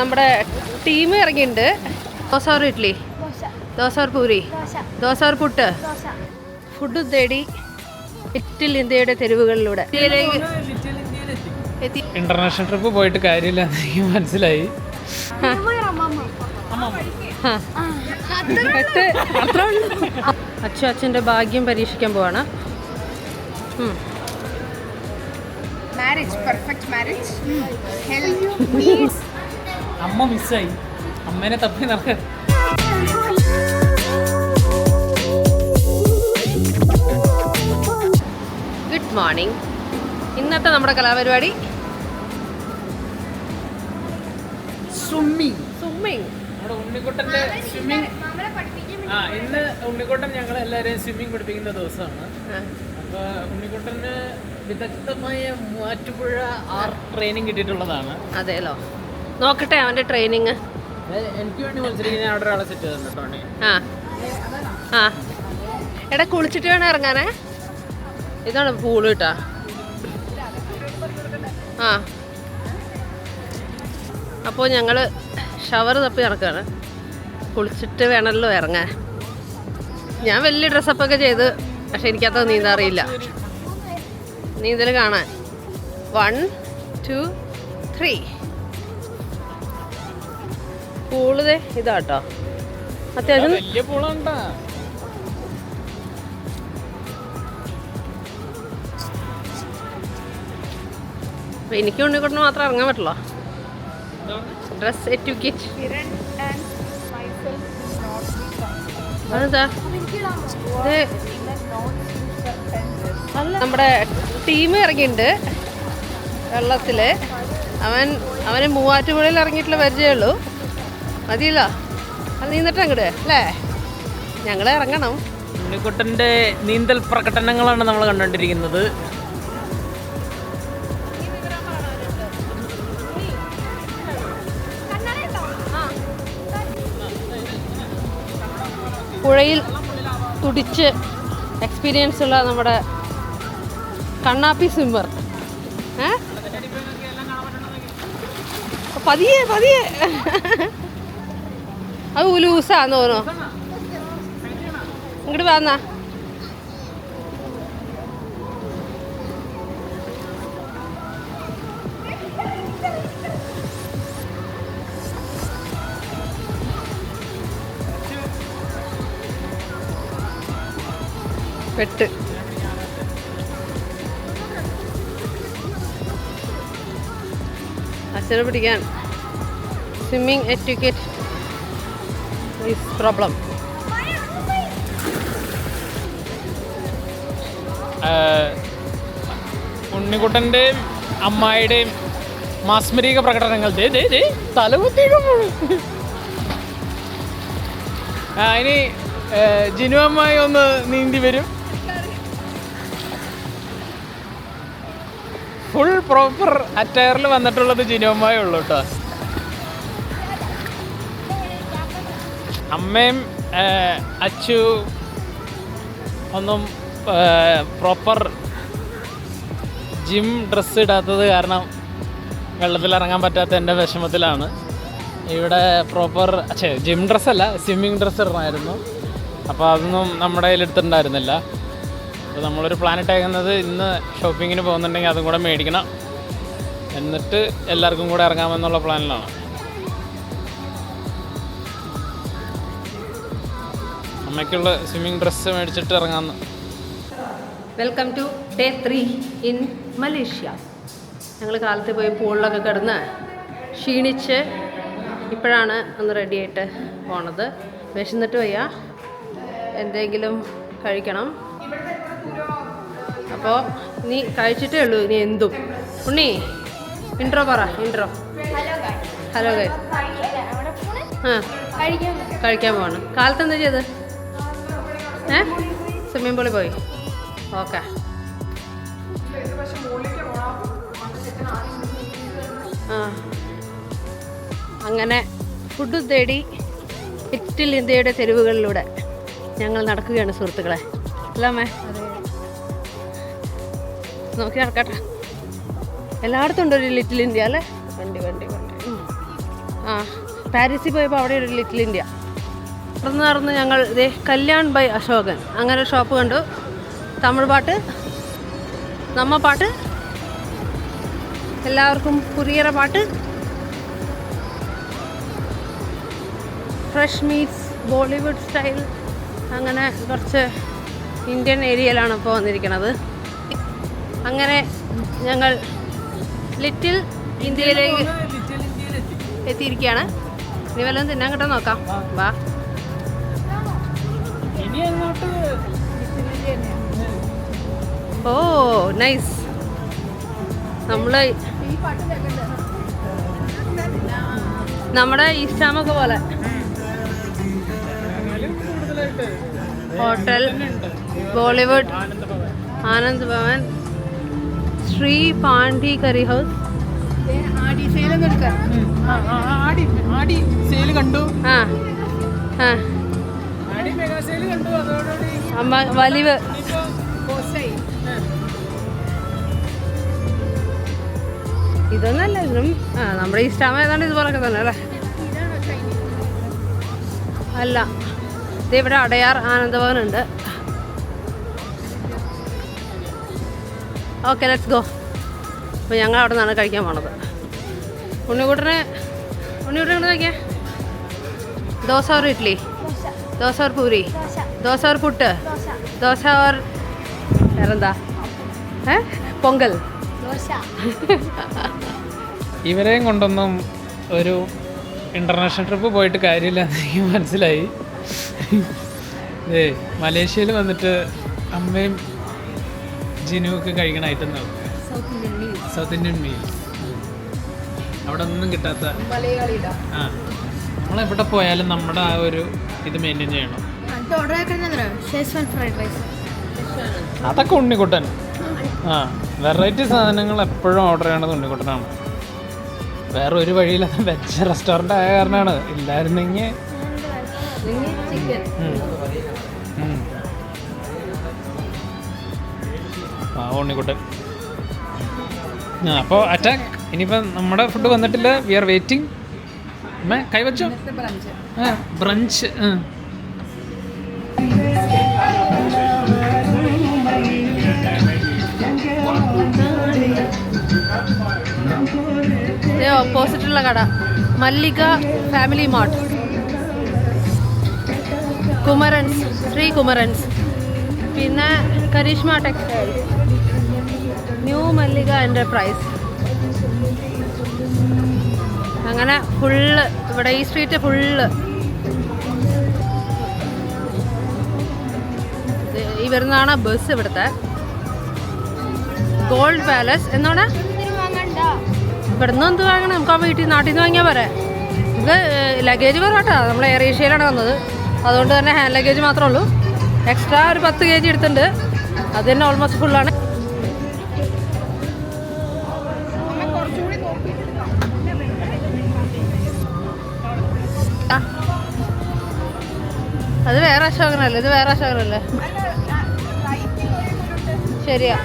നമ്മുടെ ടീം ഇറങ്ങിയിട്ടുണ്ട്. Dosa or idli, dosa or puri, dosa or puttu. Food തേടി ലിറ്റിൽ ഇന്ത്യയുടെ തെരുവുകളിലൂടെ ഇന്റർനാഷണൽ ട്രിപ്പ് പോയിട്ട് കാര്യമില്ല എനിക്ക് മനസ്സിലായി. അച്ഛൻ്റെ ഭാഗ്യം പരീക്ഷിക്കാൻ പോവാണ്. അമ്മ മിസ്സായി, അമ്മേനെ തപ്പി നടക്കാൻ. Good morning. ഇന്നത്തെ നമ്മുടെ കലാപരിപാടി സ്വിമ്മിങ്. നമ്മുടെ ഉണ്ണിക്കുട്ടന്റെ സ്വിമ്മിങ്. ഇന്ന് ഉണ്ണിക്കുട്ടൻ ഞങ്ങൾ എല്ലാവരെയും സ്വിമ്മിങ് പഠിപ്പിക്കുന്ന ദിവസമാണ്. അപ്പൊ ഉണ്ണിക്കുട്ടന് വിദഗ്ധമായ മൂവാറ്റുപുഴ ട്രെയിനിങ് കിട്ടിയിട്ടുള്ളതാണ്. അതെല്ലോ, നോക്കട്ടെ അവന്റെ ട്രെയിനിങ്. എനിക്ക് വേണ്ടി വിളിച്ചിരിക്കുന്ന അവിടെ ഒരാളെ സെറ്റ് ചെയ്തിട്ടുണ്ടോ? ആ എടാ, കുളിച്ചിട്ട് വേണം ഇറങ്ങാനേ. ഇതാണ് പൂള് കേട്ടാ. അപ്പോൾ ഞങ്ങൾ ഷവർ തപ്പി നടക്കുകയാണ്. കുളിച്ചിട്ട് വേണമല്ലോ ഇറങ്ങാൻ. ഞാൻ വലിയ ഡ്രസ്സപ്പൊക്കെ ചെയ്ത്, പക്ഷെ എനിക്കത് നീന്താൻ അറിയില്ല. നീന്തൽ കാണാൻ 1 2 3. പൂള് ഇതാട്ടോ, അത്യാവശ്യം വലിയ പൂളുണ്ടാ. എനിക്ക് ഉണ്ണിക്കുട്ടിന് മാത്രം ഇറങ്ങാൻ പറ്റുള്ളൂ. Dress etiquette. അതെന്താ നമ്മുടെ ടീം ഇറങ്ങിയിട്ടുണ്ട് വെള്ളത്തില്. അവന് മൂവാറ്റുപുഴയിൽ ഇറങ്ങിയിട്ടുള്ള പരിചയമുള്ളൂ. മതിയല്ലോ, അത് നീന്തിട്ട് അങ്ങോട്ട് അല്ലേ. ഞങ്ങൾ ഇറങ്ങണം. ഉണ്ണിക്കുട്ടന്റെ നീന്തൽ പ്രകടനങ്ങളാണ് നമ്മൾ കണ്ടുകൊണ്ടിരിക്കുന്നത്. പുഴയിൽ തുടിച്ച് എക്സ്പീരിയൻസ് ഉള്ള നമ്മുടെ കണ്ണാപ്പി സ്വിമ്മർ. പതിയെ അത് ലൂസാന്ന് തോന്നുന്നു. ഇങ്ങോട്ട് വന്നാ. പെട്ട് അച്ഛനെ പിടിക്കാൻ സ്വിമ്മിങ് എറ്റിക്വറ്റ് ഈസ് പ്രോബ്ലം. ഉണ്ണിക്കുട്ടൻ്റെയും അമ്മായിയുടെയും മാസ്മരിക പ്രകടനങ്ങൾ തലകുത്തിയൊക്കെ പോകും. ഇനി ജിനു അമ്മായി ഒന്ന് നീന്തി വരും. ഫുൾ പ്രോപ്പർ അറ്റയറിൽ വന്നിട്ടുള്ളത് ജിനു അമ്മായി ഉള്ളു കേട്ടോ. അമ്മയും അച്ചു ഒന്നും പ്രോപ്പർ ജിം ഡ്രസ്സ് ഇടാത്തത് കാരണം വെള്ളത്തിലിറങ്ങാൻ പറ്റാത്ത എൻ്റെ വിഷമത്തിലാണ്. ഇവിടെ പ്രോപ്പർ ജിം ഡ്രസ്സല്ല, സ്വിമ്മിങ് ഡ്രസ്സ് ഇടണമായിരുന്നു. അപ്പോൾ അതൊന്നും നമ്മുടെ കയ്യിലെടുത്തിട്ടുണ്ടായിരുന്നില്ല. അപ്പോൾ നമ്മളൊരു പ്ലാൻ ഇട്ടേക്കുന്നത് ഇന്ന് ഷോപ്പിങ്ങിന് പോകുന്നുണ്ടെങ്കിൽ അതും കൂടെ മേടിക്കണം, എന്നിട്ട് എല്ലാവർക്കും കൂടെ ഇറങ്ങാമെന്നുള്ള പ്ലാനിലാണ്. അമ്മയ്ക്കുള്ള സ്വിമ്മിങ് ഡ്രസ്സ് മേടിച്ചിട്ട് ഇറങ്ങാമെന്ന്. Welcome to day 3 in Malaysia. ഞങ്ങൾ കാലത്ത് പോയി പൂളിലൊക്കെ കിടന്ന് ക്ഷീണിച്ച് ഇപ്പോഴാണ് ഒന്ന് റെഡിയായിട്ട് പോണത്. വിശന്നിട്ട് വയ്യ, എന്തെങ്കിലും കഴിക്കണം. അപ്പോൾ നീ കഴിച്ചിട്ടേ ഉള്ളൂ ഇനി എന്തും. ഉണ്ണി ഇൻട്രോ പറ. ഇൻട്രോ. Hello guys. കഴിക്കാൻ പോവാണ്. കാലത്ത് എന്താ ചെയ്ത്? സ്വിമ്മിംഗ് പൂളിൽ പോയി. ഓക്കെ. അങ്ങനെ ഫുഡ് തേടി ലിറ്റിൽ ഇന്ത്യയുടെ തെരുവുകളിലൂടെ ഞങ്ങൾ നടക്കുകയാണ് സുഹൃത്തുക്കളെ. അല്ലേ നോക്കി നടക്കട്ടെ. എല്ലായിടത്തും ഉണ്ട് ഒരു ലിറ്റിൽ ഇന്ത്യ അല്ലേ. വണ്ടി വണ്ടി വണ്ടി. ആ പാരീസിൽ പോയപ്പോൾ അവിടെ ഒരു ലിറ്റിൽ ഇന്ത്യ. നടന്ന് ഞങ്ങൾ ഇതേ കല്യാൺ ബൈ അശോകൻ അങ്ങനെ ഒരു ഷോപ്പ് കണ്ടു. തമിഴ് പാട്ട്, നമ്മ പാട്ട്, എല്ലാവർക്കും പുരിയറ പാട്ട്, ഫ്രഷ് മീറ്റ്സ്, ബോളിവുഡ് സ്റ്റൈൽ, അങ്ങനെ കുറച്ച് ഇന്ത്യൻ ഏരിയയിലാണ് ഇപ്പോൾ വന്നിരിക്കുന്നത്. അങ്ങനെ ഞങ്ങൾ ലിറ്റിൽ ഇന്ത്യയിലേക്ക് എത്തിയിരിക്കുകയാണ്. ഇനി വല്ലതും തിന്നാൻ കിട്ടാൻ നോക്കാം. വാ. ഓ നൈസ്. നമ്മുടെ ഈസ്റ്റാമൊക്കെ പോലെ ഹോട്ടൽ, ബോളിവുഡ്, ആനന്ദ് ഭവൻ, ശ്രീ പാണ്ഡി കറി ഹൗസ്. വലിവ് ഇതൊന്നല്ല, ഇതിനും നമ്മുടെ ഈസ്റ്റാമ ഏതാണ്ട് ഇതുപോലൊക്കെ തന്നെ അല്ലേ? അല്ല, ഇത് ഇവിടെ അടയാർ ആനന്ദഭവൻ ഉണ്ട്. Okay, let's go. അപ്പോൾ ഞങ്ങൾ അവിടെ നിന്നാണ് കഴിക്കാൻ പോണത്. ഉണ്ണിക്കുട്ടനെ നോക്കിയേ. Dosa or idli, dosa or puri, dosa or puttu, dosa or വേറെന്താ പൊങ്കൽ. ഇവരെയും കൊണ്ടൊന്നും ഒരു ഇൻ്റർനാഷണൽ ട്രിപ്പ് പോയിട്ട് കാര്യമില്ല എന്ന് എനിക്ക് മനസ്സിലായി. മലേഷ്യയിൽ വന്നിട്ട് അമ്മയും ജിനുവൊക്കെ കഴിക്കണ ഐറ്റം സൗത്ത് ഇന്ത്യൻ മീൽസ് അവിടെ ഒന്നും കിട്ടാത്ത. ആ, നമ്മളെവിടെ പോയാലും നമ്മുടെ ആ ഒരു ഇത് മെയിൻറ്റെയിൻ ചെയ്യണം. അതൊക്കെ ഉണ്ണിക്കുട്ടൻ. ആ, വെറൈറ്റി സാധനങ്ങൾ എപ്പോഴും ഓർഡർ ചെയ്യണത് ഉണ്ണിക്കുട്ടനാണ്. വേറെ ഒരു വഴിയില്ലാത്ത വെജ് റെസ്റ്റോറൻ്റ് ആയ കാരണമാണ്. ഇല്ലായിരുന്നെങ്കിൽ ഉണ്ണിക്കുട്ടൻ. അപ്പോൾ അറ്റാക്ക്. ഇനിയിപ്പോൾ നമ്മുടെ ഫുഡ് വന്നിട്ടില്ല. We are waiting. കൈവച്ചോ ബ്രഞ്ച്. ഓപ്പോസിറ്റുള്ള കട മല്ലിക ഫാമിലി മാർട്ട്, കുമരൻസ്, ശ്രീ കുമരൻസ്, പിന്നെ Karishma textiles, new Mallika enterprise. അങ്ങനെ ഫുള്ള് ഇവിടെ ഈ സ്ട്രീറ്റ് ഫുള്ള് ഈ വരുന്നതാണ് ബസ്. ഇവിടുത്തെ ഗോൾഡ് പാലസ് എന്നാണ്. ഇവിടുന്ന് എന്ത് വാങ്ങണം? നമുക്ക് ആ വീട്ടിൽ നാട്ടിൽ നിന്ന് വാങ്ങിയാൽ പോരെ. നമുക്ക് ലഗേജ് പറയട്ടോ, നമ്മൾ എയർ ഏഷ്യയിലാണ് വന്നത്, അതുകൊണ്ട് തന്നെ ഹാൻഡ് ലഗേജ് മാത്രമേ ഉള്ളൂ. എക്സ്ട്രാ ഒരു 10 kg എടുത്തിട്ടുണ്ട്. അത് തന്നെ ഓൾമോസ്റ്റ് ഫുള്ളാണ്. അത് വേറെ അശോകനല്ലേ, ഇത് വേറെ അശോകനല്ലേ? ശരിയാ.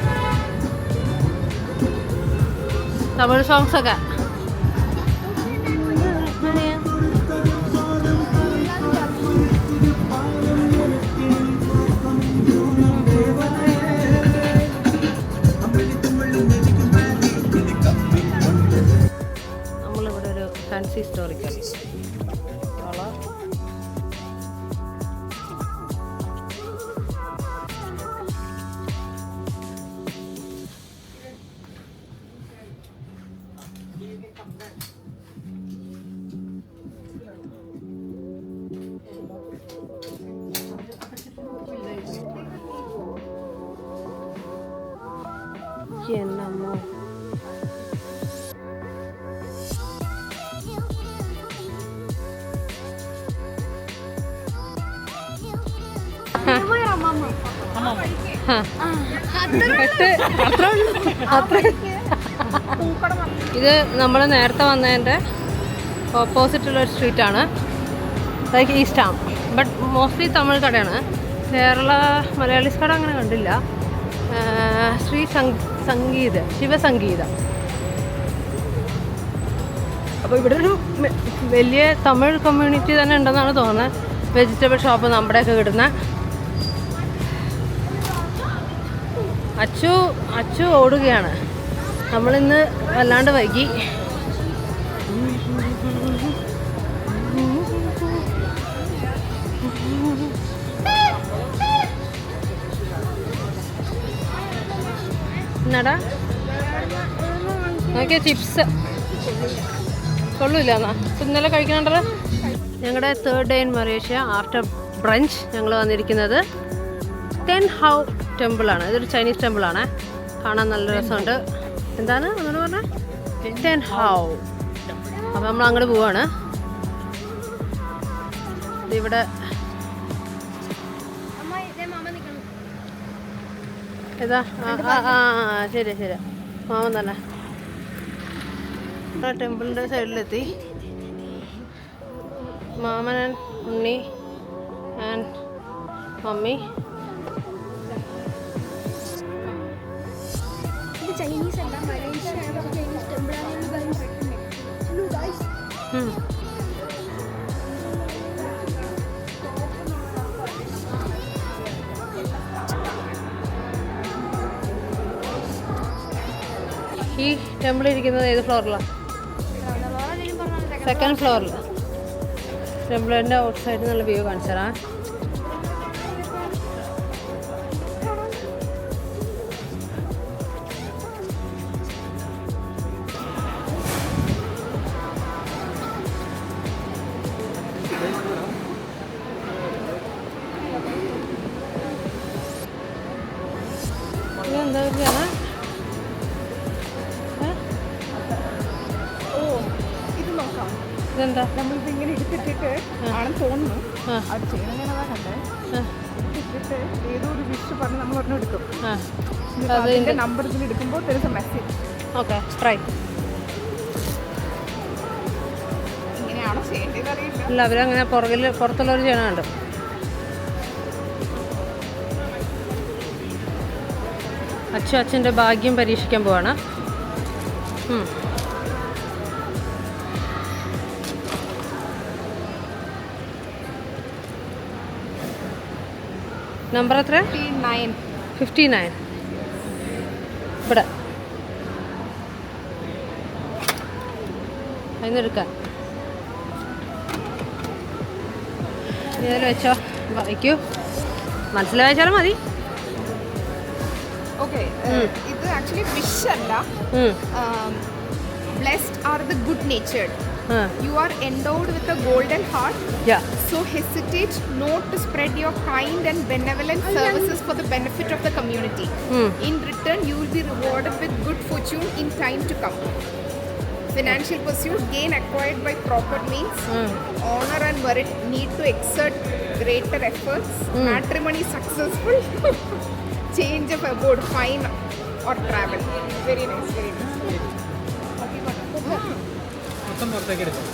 തമിഴ് സോങ്സ് ഒക്കെ. നമ്മളിവിടെ ഒരു ഫാൻസി സ്റ്റോറിക്കൽ എന്നമ്മോ. ഇത് നമ്മൾ നേരത്തെ വന്നതിൻ്റെ ഓപ്പോസിറ്റുള്ളൊരു സ്ട്രീറ്റാണ്. ലൈക്ക് ഈസ്റ്റാം, ബട്ട് മോസ്റ്റ്ലി തമിഴ് കടയാണ്. കേരള മലയാളീസ് കട അങ്ങനെ കണ്ടില്ല. ശ്രീ സംഗീത, ശിവസംഗീത. അപ്പോൾ ഇവിടെ ഒരു വലിയ തമിഴ് കമ്മ്യൂണിറ്റി തന്നെ ഉണ്ടെന്നാണ് തോന്നുന്നത്. വെജിറ്റബിൾ ഷോപ്പ് നമ്മുടെയൊക്കെ കിട്ടുന്ന. അച്ചു ഓടുകയാണ്. നമ്മളിന്ന് വല്ലാണ്ട് വൈകി. എന്നാടാ നോക്കിയാ ചിപ്സ് കൊള്ളൂല്ല എന്നാ ഇന്നലെ കഴിക്കണുണ്ടല്ലോ. ഞങ്ങളുടെ 3rd day in Malaysia after brunch ഞങ്ങൾ വന്നിരിക്കുന്നത് ടെൻ ഹൗ ടെമ്പിളാണ്. ഇതൊരു ചൈനീസ് ടെമ്പിളാണ്. കാണാൻ നല്ല രസമുണ്ട്. എന്താണ് അങ്ങനെ പറഞ്ഞാൽ ടെൻ ഹൗ. അപ്പം നമ്മൾ അങ്ങോട്ട് പോവാണ്. ഇവിടെ ഏതാ ശരി മാമൻ തന്നെ. ടെമ്പിളിൻ്റെ സൈഡിലെത്തി. മാമൻ and Unni and mummy. Chinese and Malaysia Chinese temple guys. ഈ ടെമ്പിൾ ഇരിക്കുന്നത് ഏത് ഫ്ലോറിലാണ്? 2nd ഫ്ലോറിൽ. ടെമ്പിളിൻ്റെ ഔട്ട് സൈഡിൽ നല്ല വ്യൂ കാണിച്ചു തരാം. ഇതെന്താ ഇതെന്താ നമ്മളിത് ഇങ്ങനെ എടുത്തിട്ടിട്ട് ആണെന്ന് തോന്നുന്നു. അത് ചെയ്യണമെന്നതാ കണ്ടേ. എടുത്തിട്ട് ഏതോ ഒരു വിഷ് പറഞ്ഞ് നമ്മൾ ഒരെണ്ണം എടുക്കും. അതിന്റെ നമ്പർ ഇതിൽ എടുക്കുമ്പോൾ തരുന്ന മെസ്സേജ്. Okay try. ഇങ്ങനെയാണോ ചെയ്യേണ്ടത് അറിയില്ല. അല്ല അവരങ്ങനെ പുറത്തുള്ളവർ ചെയ്യണുണ്ട്. അച്ഛൻ്റെ ഭാഗ്യം പരീക്ഷിക്കാൻ പോവാണ്. നമ്പർ എത്ര? 59. ഇവിടെ അതിന് എടുക്കാം. ഇതിൽ വെച്ചോ, വായിക്കൂ. മനസ്സിലായി വായിച്ചാലും മതി. ഓക്കെ, ഇത് ആക്ച്വലി വിഷ് അല്ല. Blessed are the good natured. You are endowed with a golden heart. Yeah. So hesitate not to spread your kind and benevolent services for the benefit of the community. In return, you will be rewarded with good fortune in time to come. Financial pursuit gain acquired by proper means. Honor and merit need to exert greater efforts. Matrimony successful. Change of abode, fine or travel. Very nice, very nice. പുറത്തേക്ക് എടുക്കാം.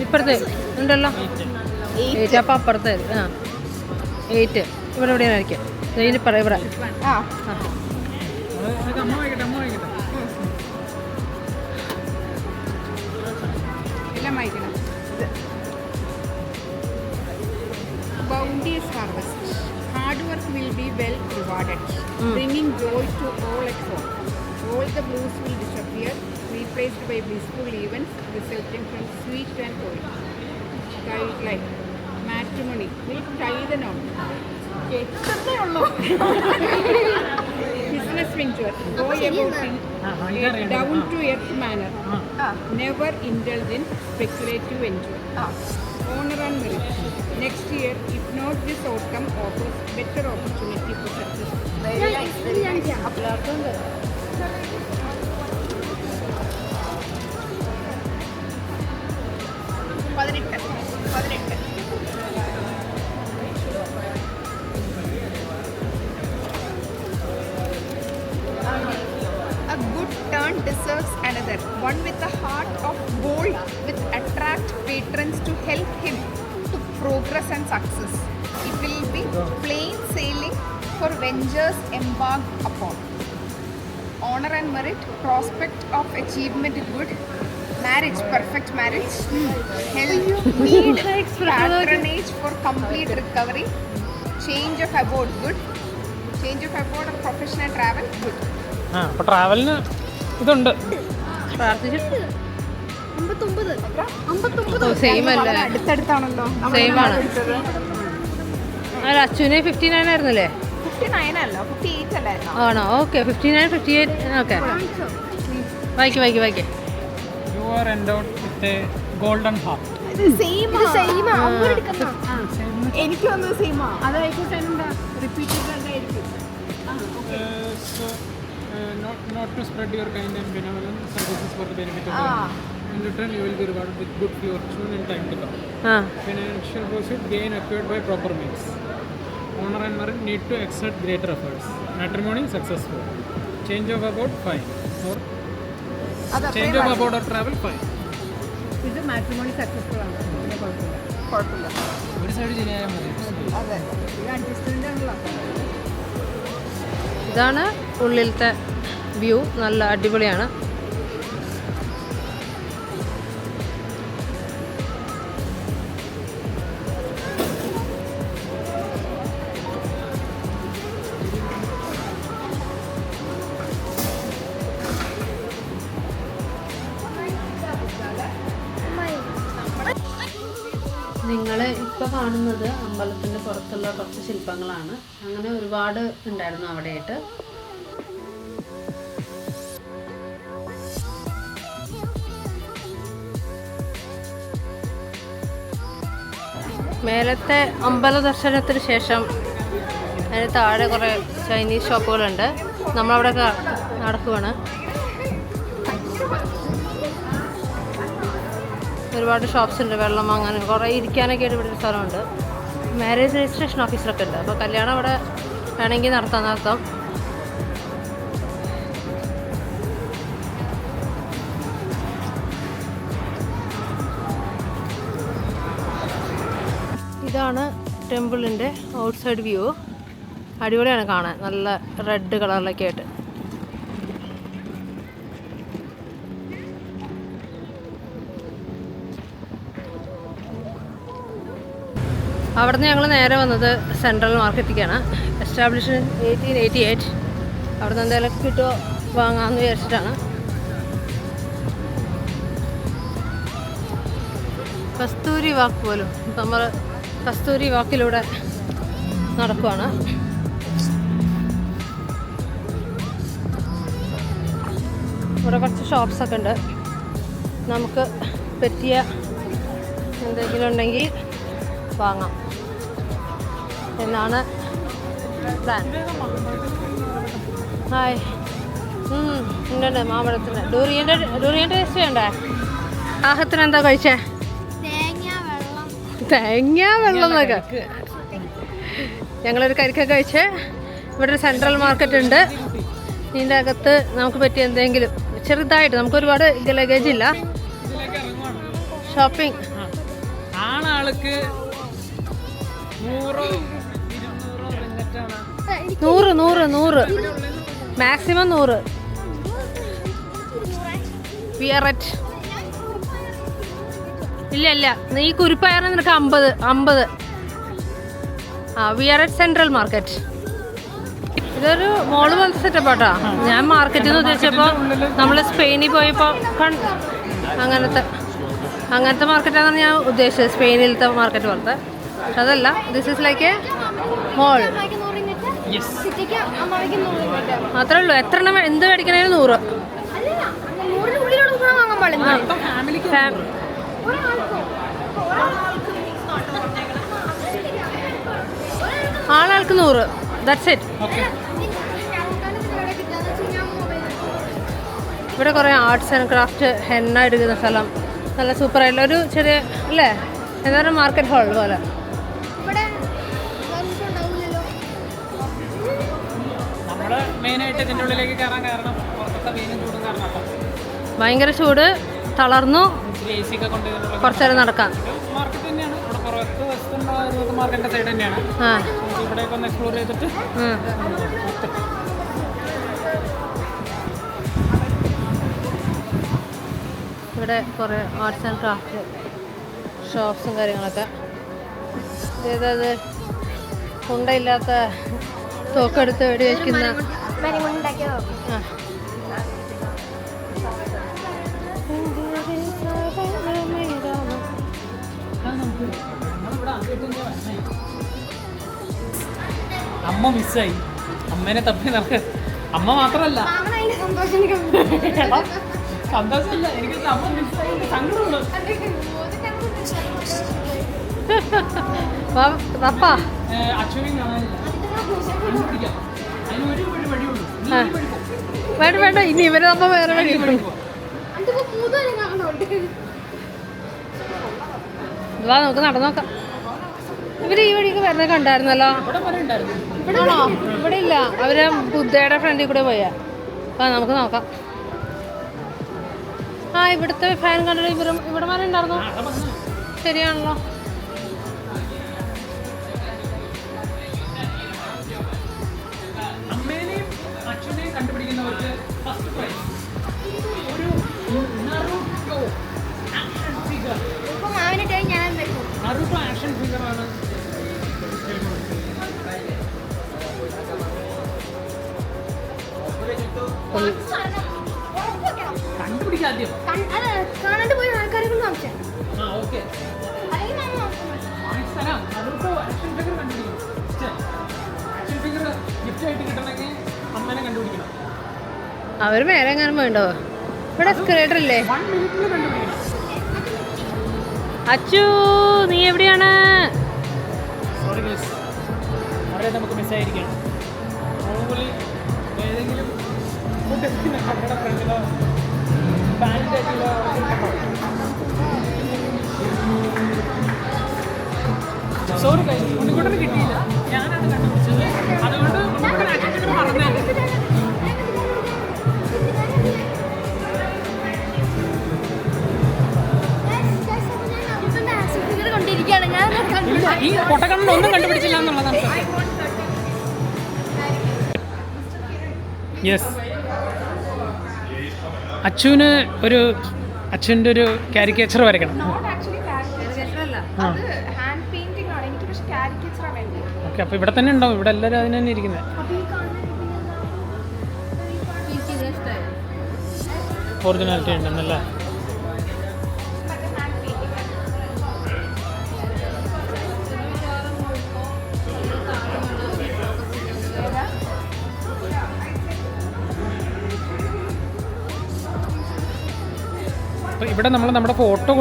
ഇപ്പുറത്തെ ഉണ്ടല്ലോ 8. അപ്പം അപ്പുറത്തെ 8 ഇവിടെ എവിടെയാണ് കഴിക്കാം. ഇതിന് പറ ഇവിടെ. Bounteous harvest. Hard work will be well rewarded, bringing joy to all at home. All the blues will disappear, replaced by blissful events resulting from sweet and joy. Childlike matrimony will tie the knot. Business venture, go about in a down-to-earth manner. Never indulge in speculative venture. Honor and merit. Next year, if not this autumn, offers better opportunity for success. Very nice. Very nice. A good turn deserves another. One with a heart of gold with patrons to help him to progress and success. It will be plain sailing for ventures embarked upon. Honor and merit, prospect of achievement good, marriage, perfect marriage, health, need, patronage for complete recovery, change of abode good, change of abode of professional travel good. അപ്പോൾ ട്രാവലിന് ഇതുണ്ട്. പ്രാർത്ഥിച്ചിട്ട് 59 same അല്ലേ? അടുത്തടുത്താണല്ലോ same ആണ്. അല്ല അച്ഛന് 59 ആയിരുന്നല്ലേ? 59 അല്ല 58 അല്ലായിരുന്നോ? ആണോ? Okay 59 58 okay. വായിക്കേ. You are endowed with a golden heart. എനിക്ക് വന്നത് സെയിമാ. അതായിക്കോട്ടെ, എന്താ റിപ്പീറ്റഡ് ആയിരിക്കും. So, not to spread your kind and benevolent services for the benefit of others. In return, you will be rewarded with good fortune in time to come. Financial pursuit gain acquired by proper means. Honor and merit need to exert greater efforts. Matrimony successful. Change of abode fine. Or change of abode or travel fine. ഇത് matrimony successful ആണ്, പിന്നെ കുഴപ്പമില്ല. ഒരു side ശരിയായാൽ മതി. അതെ, ഇത് adjustment ആണല്ലോ. ഇതാണ് ഉള്ളിലത്തെ വ്യൂ, നല്ല അടിപൊളിയാണ്. നിങ്ങൾ ഇപ്പോൾ കാണുന്നത് അമ്പലത്തിൻ്റെ പുറത്തുള്ള കുറച്ച് ശില്പങ്ങളാണ്. അങ്ങനെ ഒരുപാട് ഉണ്ടായിരുന്നു അവിടെയായിട്ട്. മേലത്തെ അമ്പല ദർശനത്തിന് ശേഷം അതിന് താഴെ കുറേ ചൈനീസ് ഷോപ്പുകളുണ്ട്. നമ്മളവിടെ നടക്കുവാണ്. ഒരുപാട് ഷോപ്സ് ഉണ്ട്, വെള്ളം വാങ്ങാനും കുറേ ഇരിക്കാനൊക്കെ ആയിട്ട് ഇവിടെ ഒരു സ്ഥലമുണ്ട്. മാരേജ് രജിസ്ട്രേഷൻ ഓഫീസറൊക്കെ ഉണ്ട്. അപ്പോൾ കല്യാണം അവിടെ വേണമെങ്കിൽ നടത്താം. ഇതാണ് ടെമ്പിളിൻ്റെ ഔട്ട് സൈഡ് വ്യൂ. അടിപൊളിയാണ് കാണാൻ, നല്ല റെഡ് കളറിലൊക്കെ ആയിട്ട്. അവിടെ നിന്ന് ഞങ്ങൾ നേരെ വന്നത് സെൻട്രൽ മാർക്കറ്റിലേക്കാണ്. എസ്റ്റാബ്ലിഷ് 1888. അവിടെ നിന്ന് എന്തെങ്കിലും കിട്ടുമോ വാങ്ങാമെന്ന് വിചാരിച്ചിട്ടാണ്. കസ്തൂരി വാക്ക് പോലും, നമ്മൾ കസ്തൂരി വാക്കിലൂടെ നടക്കുവാണ്. ഇവിടെ കുറച്ച് ഷോപ്സൊക്കെ ഉണ്ട്. നമുക്ക് പറ്റിയ എന്തെങ്കിലും ഉണ്ടെങ്കിൽ വാങ്ങാം എന്നാണ് പ്ലാൻ. ഹായ്, ഉണ്ട് മാമ്പഴത്തിന്. ഡൂറിയൻ്റെ ടേസ്റ്റ് വേണ്ടേ? ആഹത്തിന് എന്താ കഴിച്ചേ? തേങ്ങ വെള്ളം എന്നൊക്കെ. ഞങ്ങളൊരു കരിക്കൊക്കെ കഴിച്ച്. ഇവിടെ ഒരു സെൻട്രൽ മാർക്കറ്റ് ഉണ്ട്. ഇതിൻ്റെ അകത്ത് നമുക്ക് പറ്റിയ എന്തെങ്കിലും ചെറുതായിട്ട്, നമുക്ക് ഒരുപാട് ലഗേജ് ഇല്ല. ഷോപ്പിംഗ് ആണാൾക്ക് 100 മാക്സിമം 100. വി ആർ അറ്റ് ഇല്ല ഈ കുരിപ്പയറിന് നിനക്ക് 50. We are at central market. ഇതൊരു മോള് പോലത്തെ സെറ്റപ്പ് ആട്ടോ. ഞാൻ മാർക്കറ്റിൽ നിന്ന് ഉദ്ദേശിച്ചപ്പോൾ നമ്മൾ സ്പെയിനിൽ പോയപ്പോൾ അങ്ങനത്തെ മാർക്കറ്റാണെന്നാണ് ഞാൻ ഉദ്ദേശിച്ചത്, സ്പെയിനിലത്തെ മാർക്കറ്റ് പോലത്തെ. പക്ഷെ അതല്ല, ദിസ് ഈസ് ലൈക്ക് എ മോൾ. അത്രേ ഉള്ളൂ. എത്ര എണ്ണം എന്ത് മേടിക്കണേലും 100. ആൾക്ക് 100. That's it. ഇവിടെ കുറേ ആർട്സ് ആൻഡ് ക്രാഫ്റ്റ്, ഹെന്ന എടുക്കുന്ന സ്ഥലം, നല്ല സൂപ്പറായിട്ടുള്ള ഒരു ചെറിയ അല്ലേ, എന്താണ് മാർക്കറ്റ് ഹാൾ പോലെ. മെയിനായിട്ട് ഇതിൻ്റെ ഉള്ളിലേക്ക് കയറാൻ കാരണം പുറത്തെ വെയിലും ചൂടും കാരണം. ഭയങ്കര ചൂട്. തളർന്നു, ഇച്ചിരി AC ഒക്കെ കൊണ്ടുവന്നിട്ടുള്ള കുറച്ച് നേരം നടക്കാം. മാർക്കറ്റ് തന്നെയാണ്. ഇവിടെ പുറത്ത് വസ്തുണ്ടാകുന്നത് മാർക്കറ്റിൻ്റെ സൈഡ് തന്നെയാണ്. ആ നമുക്ക് ഇവിടെയൊക്കെ ഒന്ന് എക്സ്പ്ലോർ ചെയ്തിട്ട് ഇവിടെ കുറേ ആർട്സ് ആൻഡ് ക്രാഫ്റ്റ് ഷോപ്സും കാര്യങ്ങളൊക്കെ. ഇതേതത് കുണ്ടയില്ലാത്ത തോക്കെടുത്ത് വെടി വയ്ക്കുന്ന ആ അമ്മ മിസ്സായി. അമ്മേനെ തപ്പി നടക്കുക. അമ്മ മാത്രമല്ല, സന്തോഷമില്ല, എനിക്ക് അമ്മ മിസ്സായി സങ്കടമുണ്ട്. പപ്പാ അച്ഛനെ കാണാനില്ല. കണ്ടുപിടിക്കാം. അതിന് ഒരു വഴിയുള്ളൂ. വേണ്ട വേണ്ട, ഇനി ഇവരെ നമ്മ വേറെ വഴി വാ നമുക്ക് നടന്നു നോക്കാം. ഇവര് ഈ വഴിക്ക് വരുന്നൊക്കെ ഉണ്ടായിരുന്നല്ലോ. ആണോ? ഇവിടെ ഇല്ല, അവര് ബുദ്ധയുടെ ഫ്രണ്ടിൽ കൂടെ പോയാ. ആ നമുക്ക് നോക്കാം. ആ ഇവിടുത്തെ ഫാൻ കണ്ടിട്ട് ഇവിടെ വരെ ഉണ്ടായിരുന്നു. ശരിയാണല്ലോ. അമ്മേനെയും അച്ഛനെയും കണ്ടുപിടിക്കുന്നവർക്ക് ഫസ്റ്റ് പ്രൈസ് ഒരു Naruto action figure. Naruto action ഫിഗറാണ്. കണ്ടുപിടിക്കുക ആദ്യം. കാണാണ്ട് പോയ ആൾക്കാരെ കൊണ്ട് സംശയം. ആ ഓക്കെ, നറൂട്ടോ ആക്ഷൻ ഫിഗർ കണ്ടുപിടിക്കണം. ആക്ഷൻ ഫിഗർ ഗിഫ്റ്റ് ആയിട്ട് കിട്ടണമെങ്കിൽ അമ്മേനെ കണ്ടുപിടിക്കണം. അവര് മേലെ എങ്ങാനും വേണ്ടോ? ഇവിടെ സ്ക്രേറ്റർ ഇല്ലേ? 1 മിനിറ്റിൽ കണ്ടുപിടിക്കണം. അച്ചു നീ എവിടെയാണ്? സോറി ഗൈസ്, അവരെ നമുക്ക് മിസ്സായിരിക്കണം. നോർമലി ഏതെങ്കിലും ഫുഡ് കടയുടെ ഫ്രണ്ടിലോ പാൻറ്റായിട്ടുള്ള സോറി ഗൈസ്, ഉണ്ണിക്കുട്ടന് കിട്ടിയില്ല. ഞാനാണ് കണ്ടുപിടിച്ചത്. അതുകൊണ്ട് ഉണ്ണിക്കുട്ടൻ ആക്ച്വലി മറന്നേ. ഈ പൊട്ടക്കണ്ണൻ ഒന്നും കണ്ടുപിടിച്ചില്ല എന്നുള്ളതാണ്. യെസ്, അച്ഛന് ഒരു അച്ഛൻ്റെ ഒരു കാരിക്കേച്ചർ വരയ്ക്കണം. ഓക്കെ, അപ്പോൾ ഇവിടെ തന്നെ ഉണ്ടാവും. ഇവിടെ എല്ലാവരും അതിന് തന്നെ ഇരിക്കുന്നത്. ഒറിജിനാലിറ്റി ഉണ്ടെന്നല്ലേ? അപ്പോൾ ഇവിടെ നമ്മൾ നമ്മുടെ ഫോട്ടോ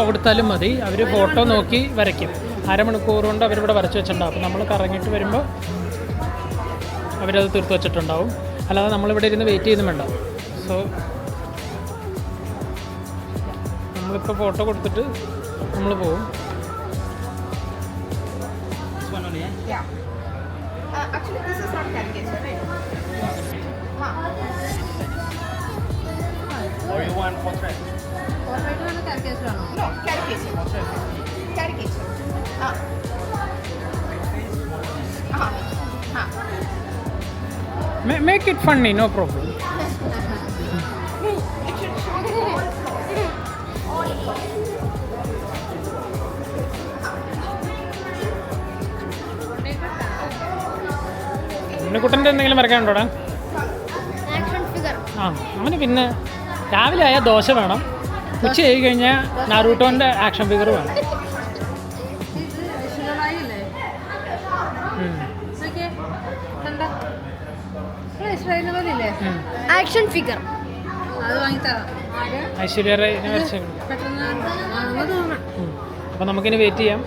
കൊടുത്താലും മതി. അവർ ഫോട്ടോ നോക്കി വരയ്ക്കും. അരമണിക്കൂർ കൊണ്ട് അവരിവിടെ വരച്ച് വെച്ചിട്ടുണ്ടാവും. അപ്പോൾ നമ്മൾ കറങ്ങിയിട്ട് വരുമ്പോൾ അവരത് തീർത്ത് വെച്ചിട്ടുണ്ടാവും. അല്ലാതെ നമ്മളിവിടെ ഇരുന്ന് വെയിറ്റ് ചെയ്യുന്നും വേണ്ട. സോ നമ്മളിപ്പോൾ ഫോട്ടോ കൊടുത്തിട്ട് നമ്മൾ പോകും. Actually, this is not caricature, right? Or you want portrait? No, caricature. Caricature. Make it funny, no problem. ഉണ്ണിക്കുട്ടൻ്റെ എന്തെങ്കിലും വരയ്ക്കാനുണ്ടോടാ? ആ, അവന് പിന്നെ രാവിലെ ആയാൽ ദോശ വേണം, ഉച്ച ആയി കഴിഞ്ഞാൽ നാരൂട്ടോൻ്റെ ആക്ഷൻ ഫിഗർ വേണം. ആക്ഷൻ ഫിഗർ അത് വാങ്ങിത്തരാം. ഐശ്വര്യ റൈനെ വരച്ചേക്കണം. അപ്പോൾ നമുക്കിനി വെയിറ്റ് ചെയ്യാം.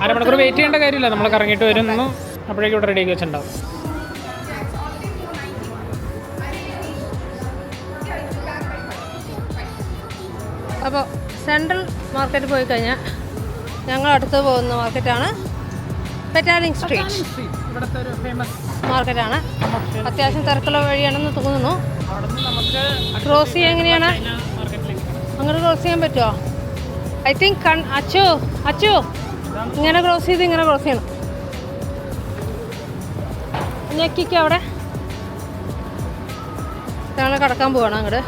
അരമണിക്കൂർ വെയിറ്റ് ചെയ്യേണ്ട കാര്യമില്ല. നമ്മൾ കറങ്ങിയിട്ട് വരുന്നു, അപ്പോഴേക്കും ഇവിടെ റെഡിയാക്കി വെച്ചിട്ടുണ്ടാവും. അപ്പോൾ സെൻട്രൽ മാർക്കറ്റ് പോയി കഴിഞ്ഞാൽ ഞങ്ങൾ അടുത്ത് പോകുന്ന മാർക്കറ്റാണ് പെറ്റാലിംഗ് സ്ട്രീറ്റ്. ഇവിടുത്തെ ഒരു ഫേമസ് മാർക്കറ്റാണ്. അത്യാവശ്യം തിരക്കുള്ള വഴിയാണെന്ന് തോന്നുന്നു. അവിടെ നിന്ന് നമുക്ക് ക്രോസ് ചെയ്യാൻ എങ്ങനെയാണ്? മാർക്കറ്റിലേക്ക് അങ്ങനെ ക്രോസ് ചെയ്യാൻ പറ്റുമോ? ഐ തിങ്ക് അച്ചു ഇങ്ങനെ ക്രോസ് ചെയ്ത് ഇങ്ങനെ ക്രോസ് ചെയ്യണം. ഞെക്കിക്ക് അവിടെ ഞങ്ങൾ കടക്കാൻ പോവാണ്. അങ്ങോട്ട്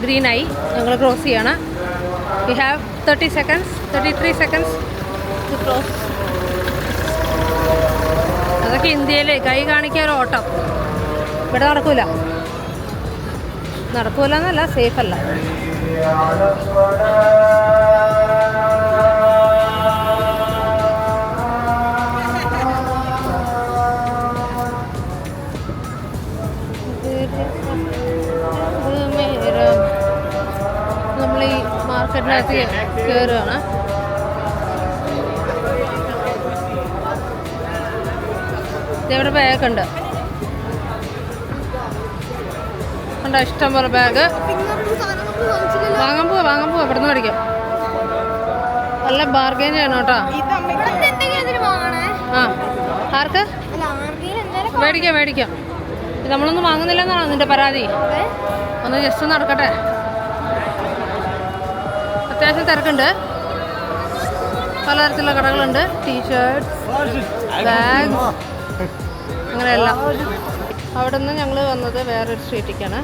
ഗ്രീനായി, ഞങ്ങൾ ക്രോസ് ചെയ്യണം. We have 33 seconds to cross. അതൊക്കെ ഇന്ത്യയിൽ കൈ കാണിക്കാൻ ഒരു ഓട്ടം. ഇവിടെ നടക്കൂല എന്നല്ല, സേഫ് അല്ല. നമ്മൾ ഈ മാർക്കറ്റിനകത്ത് കയറുകയാണ്. ഇവിടെ ബാഗ് ഉണ്ട്, ഇഷ്ടം പോലെ ബാഗ്. വാങ്ങാൻ പോവാ ഇവിടെ നിന്ന് മേടിക്കാം. നല്ല ബാർഗെയിൻ ചെയ്യണം കേട്ടോ. ആ ആർക്ക് മേടിക്കാം. നമ്മളൊന്നും വാങ്ങുന്നില്ലെന്നാണോ നിന്റെ പരാതി? ഒന്ന് ജസ്റ്റ് നടക്കട്ടെ. അത്യാവശ്യം തിരക്കുണ്ട്, പലതരത്തിലുള്ള കടകളുണ്ട്. ടീഷർട്ട്സ്, ബാഗ്, അങ്ങനെയെല്ലാം. അവിടെ നിന്ന് ഞങ്ങൾ വന്നത് വേറൊരു സ്ട്രീറ്റിലേക്കാണ്.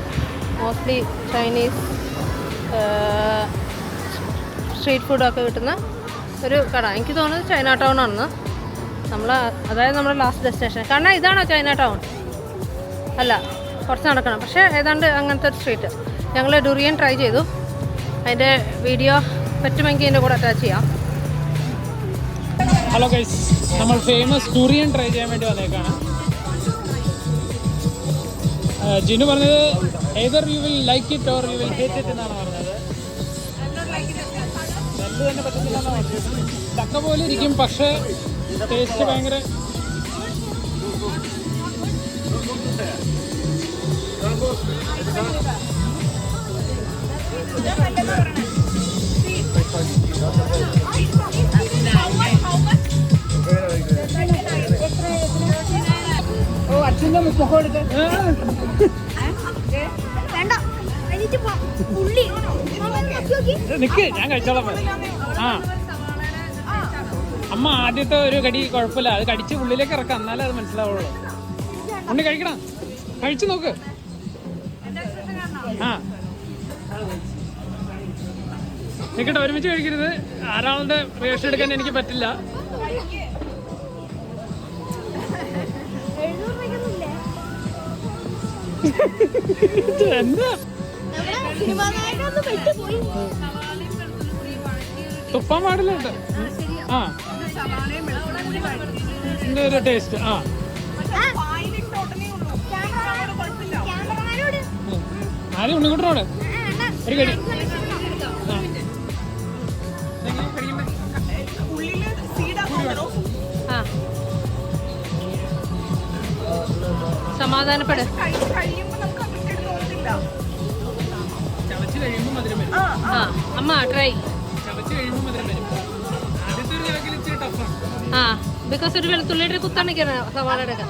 മോസ്റ്റ്ലി ചൈനീസ് സ്ട്രീറ്റ് ഫുഡൊക്കെ കിട്ടുന്ന ഒരു കട. എനിക്ക് തോന്നുന്നത് ചൈന ടൗൺ ആണെന്ന്. അതായത് നമ്മുടെ ലാസ്റ്റ് ഡെസ്റ്റിനേഷൻ. കാരണം ഇതാണോ ചൈന ടൗൺ? അല്ല, കുറച്ച് നടക്കണം. പക്ഷേ ഏതാണ്ട് അങ്ങനത്തെ ഒരു സ്ട്രീറ്റ്. ഞങ്ങൾ ഡുറിയൻ ട്രൈ ചെയ്തു. അതിൻ്റെ വീഡിയോ പറ്റുമെങ്കിൽ എൻ്റെ കൂടെ അറ്റാച്ച് ചെയ്യാം. ഹലോ ഗൈസ്, നമ്മൾ ഫേമസ് ഡുറിയൻ ട്രൈ ചെയ്യാൻ വേണ്ടി വന്നേക്കാണ്. ജിനു പറഞ്ഞത് either you will like it or you will hate it എന്നാണ് പറഞ്ഞത്. നെല്ല് തന്നെ പറ്റുന്നില്ലെന്നാണ് പറഞ്ഞത്. ചക്ക പോലെ ഇരിക്കും, പക്ഷേ ടേസ്റ്റ് ഭയങ്കര നിക്ക്, ഞാൻ കഴിച്ചോളാം. ആ അമ്മ ആദ്യത്തെ ഒരു കടി കുഴപ്പമില്ല, അത് കടിച്ച് ഉള്ളിലേക്ക് ഇറക്കാം, എന്നാലേ അത് മനസ്സിലാവുള്ളൂ. ഉണ്ണി കഴിക്കണം, കഴിച്ചു നോക്ക്. ആ നിക്കട്ടെ, ഒരുമിച്ച് കഴിക്കരുത്. ആരാളുടെ റിയാക്ഷൻ എടുക്കാൻ എനിക്ക് പറ്റില്ല. എന്താ തുപ്പാൻ പാടില്ല. ആ ഇതിന്റെ ഒരു ടേസ്റ്റ്. ആ ആദ്യം ഉണ്ണിക്കുട്ടനോട് ഒരു കടി. ആ സമാധാനപ്പെട്. ചവച്ച് കഴിയുമ്പോൾ മധുരം വരും. ആ അമ്മ ട്രൈ. ചവച്ച് കഴിയുമ്പോൾ മധുരം വരും. ആദ്യത്തെ ഒരു ചവക്കിൽ ഇച്ചിരി ടഫാണ്. ആ ബിക്കോസ് ഒരു വെളുത്തുള്ളിയുടെ കുത്താണ് സവാളയുടെ ഒക്കെ.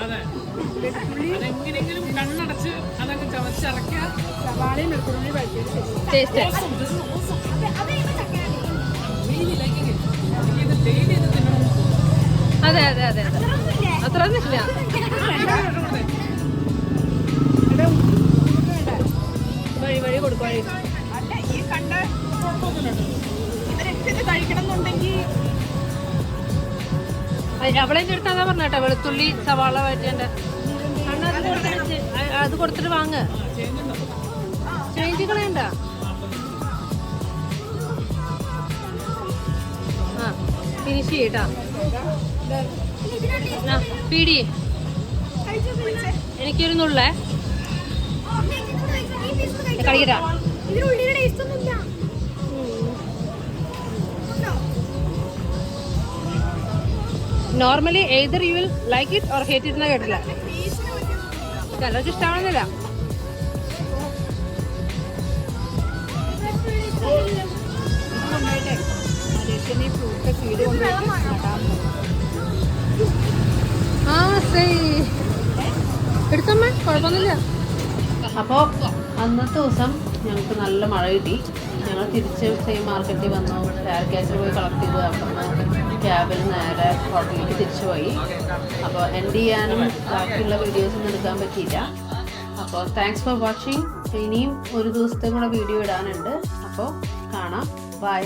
അതെ, അതെങ്ങനെയെങ്കിലും കണ്ണടച്ച് അതങ്ങ് ചവച്ചിറക്കിയാൽ ടേസ്റ്റ്. അതെ അതെ അതെ അതെ, അത്രയൊന്നും ഇല്ല. വഴി കൊടുക്കും. അല്ല ഈ കണ്ട ഇവരൊക്കെ കഴിക്കണം എന്നുണ്ടെങ്കിൽ അവളെൻ്റെ അടുത്ത് അതാ പറഞ്ഞേട്ടാ, വെളുത്തുള്ളി സവാള വഴറ്റേണ്ട അത് കൊടുത്തിട്ട് വാങ്ങ, ചേഞ്ച് കളയണ്ട. ആ ഫിനിഷ് ചെയ്യട്ടാ. ആ പീടി എനിക്കൊരു നുള്ളേ കളിക്കട്ടാ. Normally either you will like it or hate it എന്ന് കേട്ടില്ല. ചിലർക്ക് ഇഷ്ടമാണെന്നില്ല. ആ ശരി എടുത്തമ്മ, കുഴപ്പമൊന്നുമില്ല. അപ്പോൾ അന്നത്തെ ദിവസം ഞങ്ങൾക്ക് നല്ല മഴ കിട്ടി. ഞങ്ങൾ തിരിച്ച് സെയിം മാർക്കറ്റിൽ വന്നു, ഷെയർ ക്യാച്ചിൽ പോയി കളക്ട് ചെയ്ത് അവിടുന്ന് ക്യാബിൽ നേരെ ഹോട്ടലിലേക്ക് തിരിച്ചു പോയി. അപ്പോൾ എൻഡ് ചെയ്യാനും ബാക്കിയുള്ള വീഡിയോസൊന്നും എടുക്കാൻ പറ്റിയില്ല. അപ്പോൾ താങ്ക്സ് ഫോർ വാച്ചിങ്. ഇനിയും ഒരു ദിവസത്തെ കൂടെ വീഡിയോ ഇടാനുണ്ട്. അപ്പോൾ കാണാം. ബൈ.